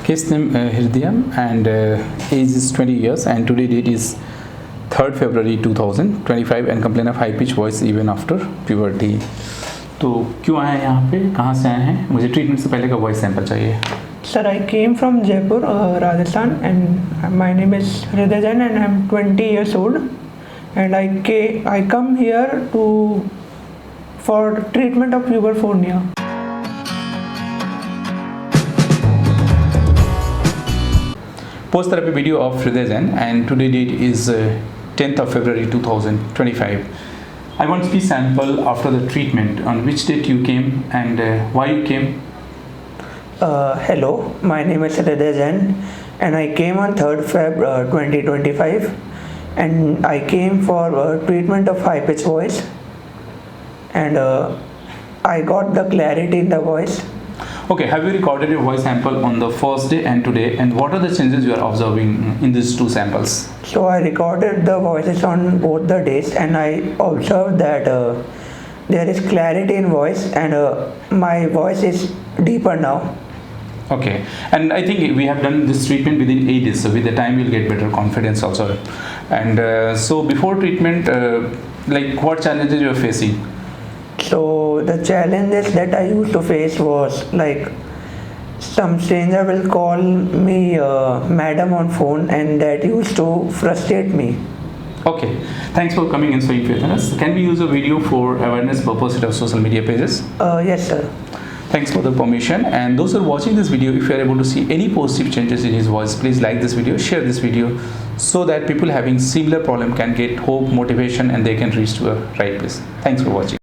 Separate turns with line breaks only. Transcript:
His name Hridayam and age is 20 years and today date is 3rd February 2025 and complain of high pitch voice even after puberty. तो क्यों आए हैं यहाँ पे, कहाँ से आए हैं? मुझे ट्रीटमेंट से पहले का वॉइस सैंपल चाहिए.
Sir, I came from Jaipur, Rajasthan, and my name is Hridayam and I'm 20 years old, and I come here for treatment of puberphonia.
Post therapy video of Hridayam and today date is 10th of February 2025. I want speech sample after the treatment. On which date you came and why you came?
Hello, my name is Hridayam and I came on 3rd Feb 2025 and I came for treatment of high pitch voice, and I got the clarity in the voice.
Okay, have you recorded your voice sample on the first day and today, and what are the changes you are observing in these two samples?
So I recorded the voices on both the days and I observed that there is clarity in voice and my voice is deeper now.
Okay, and I think we have done this treatment within 8 days, so with the time you'll get better confidence also. And so before treatment, like what challenges you are facing?
So the challenges that I used to face was like some stranger will call me madam on phone, and that used to frustrate me.
Okay, thanks for coming and showing faith in us. Can we use a video for awareness purpose of social media pages?
Yes, sir.
Thanks for the permission. And those who are watching this video, if you are able to see any positive changes in his voice, please like this video, share this video, so that people having similar problem can get hope, motivation, and they can reach to a right place. Thanks for watching.